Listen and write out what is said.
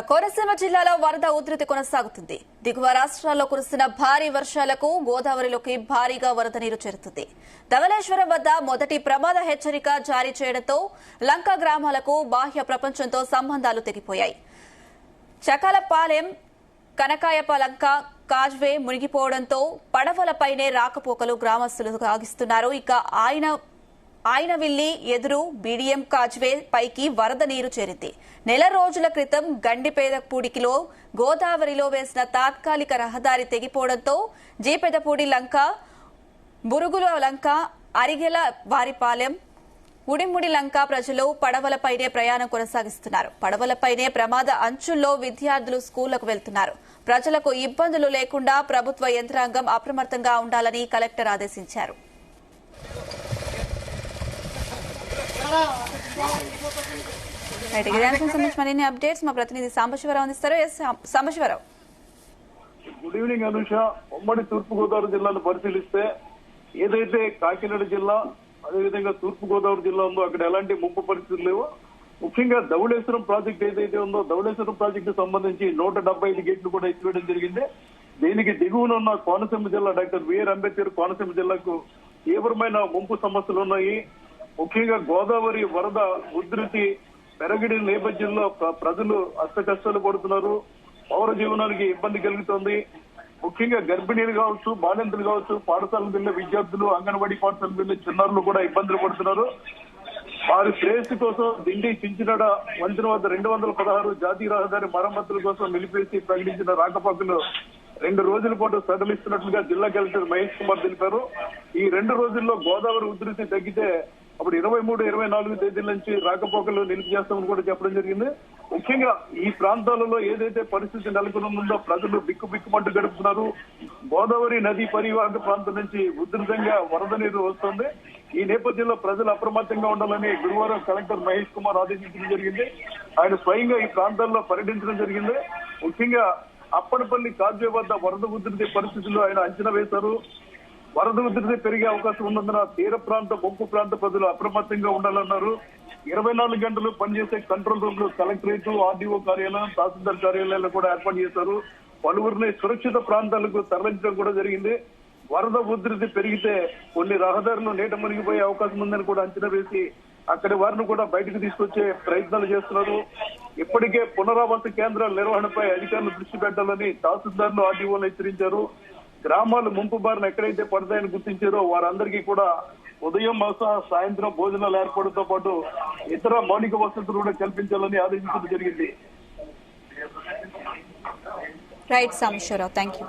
కోనసీమ జిల్లాలో వరద ఉధృతి కొనసాగుతుంది. దిగువ రాష్ట్రాల్లో కురుస్తున్న భారీ వర్షాలకు గోదావరిలోకి భారీగా వరద నీరు చేరుతుంది. ధవళేశ్వరం వద్ద మొదటి ప్రమాద హెచ్చరిక జారీ చేయడంతో లంక గ్రామాలకు బాహ్య ప్రపంచంతో సంబంధాలు తెగిపోయాయి. చకాలపాలెం, కనకాయప లంక కాజ్వే మునిగిపోవడంతో పడవలపైనే రాకపోకలు గ్రామస్తులు సాగిస్తున్నారు. ఇక ఆయనవిల్లి ఎదురు బీడీఎం కాజ్వే పైకి వరద నీరు చేరింది. నెల రోజుల క్రితం గండిపేదపూడికిలో గోదావరిలో వేసిన తాత్కాలిక రహదారి తెగిపోవడంతో జీపెదపూడి లంక, బురుగుల లంక, అరిగెల వారిపాలెం, ఉడిముడి లంక ప్రజలు పడవలపైనే ప్రయాణం కొనసాగిస్తున్నారు. పడవలపైనే ప్రమాద అంచుల్లో విద్యార్థులు స్కూళ్లకు వెళ్తున్నారు. ప్రజలకు ఇబ్బందులు లేకుండా ప్రభుత్వ యంత్రాంగం అప్రమత్తంగా ఉండాలని కలెక్టర్ ఆదేశించారు. మరిన్ని అప్డేట్స్ మా ప్రతినిధి సాంబశివరావు అందిస్తారు. Sambasivarao, good evening Anusha. ఉమ్మడి తూర్పుగోదావరి జిల్లాను పరిశీలిస్తే ఏదైతే కాకినాడ జిల్లా అదేవిధంగా తూర్పుగోదావరి జిల్లా ఉందో అక్కడ ఎలాంటి ముంపు పరిస్థితులు లేవు. ముఖ్యంగా ధవళేశ్వరం ప్రాజెక్టు ఏదైతే ఉందో ధవళేశ్వరం ప్రాజెక్టు సంబంధించి 175 గేట్లు కూడా ఎత్తివేయడం జరిగింది. దీనికి దిగువన ఉన్న కోనసీమ జిల్లా డాక్టర్ బిఆర్ అంబేద్కర్ కోనసీమ జిల్లాకు తీవ్రమైన ముంపు సమస్యలు ఉన్నాయి. ముఖ్యంగా గోదావరి వరద ఉధృతి పెరగడి నేపథ్యంలో ప్రజలు అష్టకష్టాలు పడుతున్నారు. పౌర జీవనానికి ఇబ్బంది కలుగుతోంది. ముఖ్యంగా గర్భిణీలు కావచ్చు, బాలింతలు కావచ్చు, పాఠశాలకు వెళ్లే విద్యార్థులు, అంగన్వాడీ పాఠశాలకు వెళ్లే చిన్నారులు కూడా ఇబ్బందులు పడుతున్నారు. వారి శ్రేయస్సు కోసం దిండి చించినాడ వంతెన వద్ద 216 జాతీయ రహదారి మరమ్మతుల కోసం నిలిపేసి ప్రకటించిన రాకపోకలు 2 రోజుల పాటు సడలిస్తున్నట్లుగా జిల్లా కలెక్టర్ మహేష్ కుమార్ తెలిపారు. ఈ 2 రోజుల్లో గోదావరి ఉధృతి తగ్గితే అప్పుడు 23, 24 తేదీల నుంచి రాకపోకలు నిలిపి చేస్తామని కూడా చెప్పడం జరిగింది. ముఖ్యంగా ఈ ప్రాంతాలలో ఏదైతే పరిస్థితి నెలకొనుందో ప్రజలు బిక్కుబిక్కుమంటూ గడుపుతున్నారు. గోదావరి నది పరివాహక ప్రాంతం నుంచి ఉధృతంగా వరద నీరు వస్తుంది. ఈ నేపథ్యంలో ప్రజలు అప్రమత్తంగా ఉండాలని గురువారం కలెక్టర్ మహేష్ కుమార్ ఆదేశించడం జరిగింది. ఆయన స్వయంగా ఈ ప్రాంతాల్లో పర్యటించడం జరిగింది. ముఖ్యంగా అప్పనపల్లి కాజ్వే వద్ద వరద ఉధృతి పరిస్థితుల్లో ఆయన అంచనా వేశారు. వరద ఉధృతి పెరిగే అవకాశం ఉన్నందున తీర ప్రాంత ముంపు ప్రాంత ప్రజలు అప్రమత్తంగా ఉండాలన్నారు. 24 గంటలు పనిచేసే కంట్రోల్ రూమ్ లో కలెక్టరేట్, ఆర్డీఓ కార్యాలయం, తహసీల్దార్ కార్యాలయాలు కూడా ఏర్పాటు చేశారు. పలువురిని సురక్షిత ప్రాంతాలకు తరలించడం కూడా జరిగింది. వరద ఉధృతి పెరిగితే కొన్ని రహదారులు నీట మునిగిపోయే అవకాశం ఉందని కూడా అంచనా వేసి అక్కడి వారిని కూడా బయటకు తీసుకొచ్చే ప్రయత్నాలు చేస్తున్నారు. ఇప్పటికే పునరావాస కేంద్రాల నిర్వహణపై అధికారులు దృష్టి పెట్టాలని తహసీల్దార్లు, ఆర్డీఓలు హెచ్చరించారు. గ్రామాలు ముంపు బారిన ఎక్కడైతే పడతాయని గుర్తించారో వారందరికీ కూడా ఉదయం, సాయంత్రం భోజనాలు ఏర్పాటుతో పాటు ఇతర మౌలిక వసతులు కూడా కల్పించాలని ఆదేశించడం జరిగింది. Right Sambasivarao, thank you.